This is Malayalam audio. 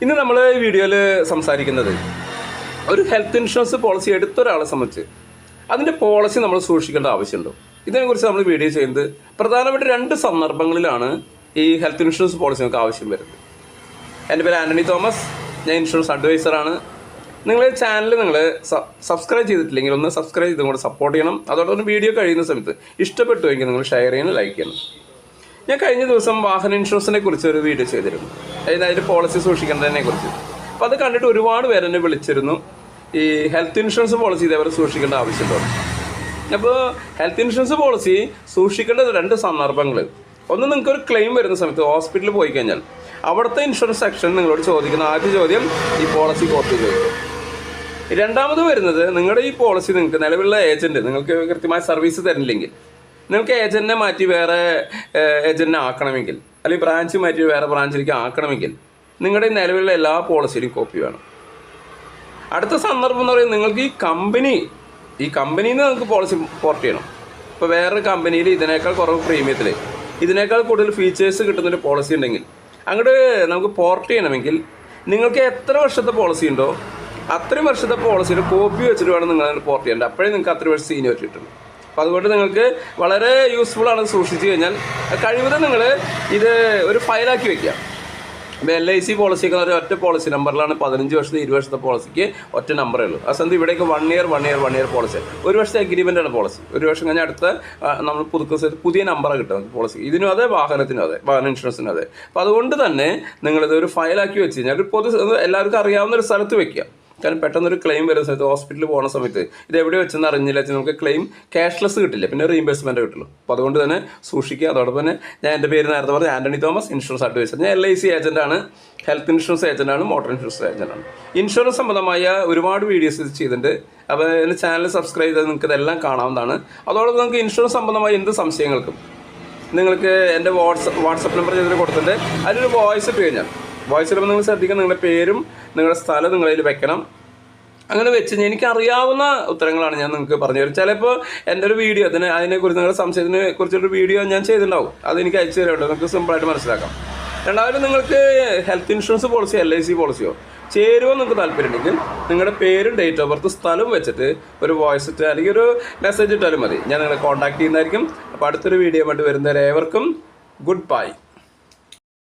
ഇന്ന് നമ്മൾ ഈ വീഡിയോയിൽ സംസാരിക്കുന്നത് ഒരു ഹെൽത്ത് ഇൻഷുറൻസ് പോളിസി എടുത്ത ഒരാളെ സംബന്ധിച്ച് അതിൻ്റെ പോളിസി നമ്മൾ സൂക്ഷിക്കേണ്ട ആവശ്യമുണ്ടോ? ഇതിനെക്കുറിച്ച് നമ്മൾ വീഡിയോ ചെയ്യുന്നത് പ്രധാനമായിട്ട് 2 സന്ദർഭങ്ങളിലാണ് ഈ ഹെൽത്ത് ഇൻഷുറൻസ് പോളിസി നമുക്ക് ആവശ്യം വരുന്നത്. എൻ്റെ പേര് ആൻ്റണി തോമസ്, ഞാൻ ഇൻഷുറൻസ് അഡ്വൈസറാണ്. നിങ്ങളെ ചാനൽ സബ്സ്ക്രൈബ് ചെയ്തിട്ടില്ലെങ്കിൽ ഒന്ന് സബ്സ്ക്രൈബ് ചെയ്തും കൂടെ സപ്പോർട്ട് ചെയ്യണം. അതോടൊപ്പം വീഡിയോ കഴിയുന്ന സമയത്ത് ഇഷ്ടപ്പെട്ടുവെങ്കിൽ നിങ്ങൾ ഷെയർ ചെയ്യണം, ലൈക്ക് ചെയ്യണം. ഞാൻ കഴിഞ്ഞ ദിവസം വാഹന ഇൻഷുറൻസിനെ കുറിച്ച് ഒരു വീഡിയോ ചെയ്തിരുന്നു, അതായത് അതിൻ്റെ പോളിസി സൂക്ഷിക്കേണ്ടതിനെ കുറിച്ച്. അപ്പോൾ അത് കണ്ടിട്ട് ഒരുപാട് പേര് എന്നെ വിളിച്ചിരുന്നു, ഈ ഹെൽത്ത് ഇൻഷുറൻസ് പോളിസി ഇതേവരെ സൂക്ഷിക്കേണ്ട ആവശ്യമുണ്ടോ. അപ്പോൾ ഹെൽത്ത് ഇൻഷുറൻസ് പോളിസി സൂക്ഷിക്കേണ്ട 2 സന്ദർഭങ്ങൾ. ഒന്ന്, നിങ്ങൾക്കൊരു ക്ലെയിം വരുന്ന സമയത്ത് ഹോസ്പിറ്റലിൽ പോയി കഴിഞ്ഞാൽ അവിടുത്തെ ഇൻഷുറൻസ് സെക്ഷൻ നിങ്ങളോട് ചോദിക്കുന്ന ആദ്യ ചോദ്യം ഈ പോളിസി കോപ്പി ചോദിക്കും. രണ്ടാമത് വരുന്നത്, നിങ്ങളുടെ ഈ പോളിസി നിങ്ങൾക്ക് നിലവിലുള്ള ഏജൻറ്റ് നിങ്ങൾക്ക് കൃത്യമായ സർവീസ് തരുന്നില്ലെങ്കിൽ, നിങ്ങൾക്ക് ഏജൻറ്റിനെ മാറ്റി വേറെ ഏജൻറ്റിനെ ആക്കണമെങ്കിൽ, അല്ലെങ്കിൽ ബ്രാഞ്ച് മാറ്റി വേറെ ബ്രാഞ്ചിലേക്ക് ആക്കണമെങ്കിൽ നിങ്ങളുടെ നിലവിലുള്ള എല്ലാ പോളിസിയിലും കോപ്പി വേണം. അടുത്ത സന്ദർഭം എന്ന് പറയുന്നത്, നിങ്ങൾക്ക് ഈ കമ്പനിയിൽ നിന്ന് നിങ്ങൾക്ക് പോളിസി പോർട്ട് ചെയ്യണം. ഇപ്പോൾ വേറൊരു കമ്പനിയിൽ ഇതിനേക്കാൾ കുറവ് പ്രീമിയത്തിൽ ഇതിനേക്കാൾ കൂടുതൽ ഫീച്ചേഴ്സ് കിട്ടുന്നൊരു പോളിസി ഉണ്ടെങ്കിൽ അങ്ങോട്ട് നമുക്ക് പോർട്ട് ചെയ്യണമെങ്കിൽ നിങ്ങൾക്ക് എത്ര വർഷത്തെ പോളിസി ഉണ്ടോ അത്രയും വർഷത്തെ പോളിസിയുടെ കോപ്പി വെച്ചിട്ട് വേണം നിങ്ങൾ പോർട്ട് ചെയ്യേണ്ടത്. അപ്പോഴേ നിങ്ങൾക്ക് അത്രയും വർഷം സീനിയോറിറ്റി കിട്ടും. അപ്പോൾ അതുകൊണ്ട് നിങ്ങൾക്ക് വളരെ യൂസ്ഫുൾ ആണ്. സൂക്ഷിച്ച് കഴിഞ്ഞാൽ കഴിവതും നിങ്ങൾ ഇത് ഒരു ഫയലാക്കി വയ്ക്കുക. ഇപ്പോൾ LIC പോളിസിയൊക്കെ ഒരു ഒറ്റ പോളിസി നമ്പറിലാണ്. 15 വർഷത്തെ 20 വർഷത്തെ പോളിസിക്ക് ഒറ്റ നമ്പറേ ഉള്ളൂ. ആ സമയത്ത് ഇവിടേക്ക് 1 ഇയർ പോളിസി, 1 വർഷത്തെ അഗ്രിമെൻ്റാണ് പോളിസി. 1 വർഷം കഴിഞ്ഞാൽ അടുത്ത നമ്മൾ പുതിയ നമ്പറാണ് കിട്ടുക പോളിസി. ഇതിനും അതെ, വാഹനത്തിനും അതെ, വാഹന ഇൻഷുറൻസിനും അതെ. അപ്പോൾ അതുകൊണ്ട് തന്നെ നിങ്ങളിത് ഒരു ഫയലാക്കി വെച്ച് കഴിഞ്ഞാൽ ഒരു എല്ലാവർക്കും അറിയാവുന്ന ഒരു സ്ഥലത്ത് വെക്കുക. കാരണം പെട്ടെന്നൊരു ക്ലെയിം വരുന്ന സമയത്ത്, ഹോസ്പിറ്റലിൽ പോകുന്ന സമയത്ത് ഇത് എവിടെ വെച്ചെന്ന് അറിഞ്ഞില്ല വെച്ചാൽ നമുക്ക് ക്ലെയിം ക്യാഷ്ലെസ് കിട്ടില്ല, പിന്നെ റീഇംബേഴ്സ്മെൻറ്റ് കിട്ടുള്ളൂ. അപ്പോൾ അതുകൊണ്ട് തന്നെ സൂക്ഷിക്കുക. അതോടൊപ്പം തന്നെ ഞാൻ എൻ്റെ പേര് നേരത്തെ പറഞ്ഞ ആൻ്റണി തോമസ്, ഇൻഷുറൻസ് അഡ്വൈസർ. ഞാൻ LIC ഏജൻറ്റാണ്, ഹെൽത്ത് ഇൻഷുറൻസ് ഏജൻറ്റാണ്, മോട്ടോർ ഇൻഷുറൻസ് ഏജൻറ്റാണ്. ഇൻഷുറൻസ് സംബന്ധമായ ഒരുപാട് വീഡിയോസ് ചെയ്തിട്ടുണ്ട്. അപ്പോൾ എൻ്റെ ചാനൽ സബ്സ്ക്രൈബ് ചെയ്താൽ നിങ്ങൾക്ക് ഇതെല്ലാം കാണാവുന്നതാണ്. അതോടൊപ്പം നിങ്ങൾക്ക് ഇൻഷുറൻസ് സംബന്ധമായ എന്ത് സംശയങ്ങൾക്കും നിങ്ങൾക്ക് എൻ്റെ വാട്സപ്പ് നമ്പർ ചെയ്തിട്ട് കൊടുത്തിട്ടുണ്ട്. അതിലൊരു വോയിസ് ഇട്ട് കഴിഞ്ഞാൽ, വോയിസ് ഇടുമ്പോൾ നിങ്ങൾ ശ്രദ്ധിക്കുക, നിങ്ങളുടെ പേരും നിങ്ങളുടെ സ്ഥലം നിങ്ങളതിൽ വെക്കണം. അങ്ങനെ വെച്ച് എനിക്കറിയാവുന്ന ഉത്തരങ്ങളാണ് ഞാൻ നിങ്ങൾക്ക് പറഞ്ഞു തരും. ചിലപ്പോൾ എൻ്റെ ഒരു വീഡിയോ അതിനെക്കുറിച്ച് നിങ്ങളുടെ സംശയത്തിനെ കുറിച്ചൊരു വീഡിയോ ഞാൻ ചെയ്തിട്ടുണ്ടാവും, അതെനിക്ക് അയച്ചു തരുന്നുണ്ട്, നിങ്ങൾക്ക് സിമ്പിളായിട്ട് മനസ്സിലാക്കാം. രണ്ടാമത്, നിങ്ങൾക്ക് ഹെൽത്ത് ഇൻഷുറൻസ് പോളിസി LIC പോളിസിയോ ചേരുമോ നിങ്ങൾക്ക് താല്പര്യമുണ്ടെങ്കിൽ നിങ്ങളുടെ പേരും ഡേറ്റ് ഓഫ് ബർത്ത് സ്ഥലവും വെച്ചിട്ട് ഒരു വോയിസ് ഇട്ട് അല്ലെങ്കിൽ ഒരു മെസ്സേജ് ഇട്ടാലും മതി. ഞാൻ നിങ്ങളെ കോൺടാക്ട് ചെയ്യുന്നതായിരിക്കും. അപ്പോൾ അടുത്തൊരു വീഡിയോ ആയിട്ട് വരുന്നവരെ ഏവർക്കും ഗുഡ് ബൈ.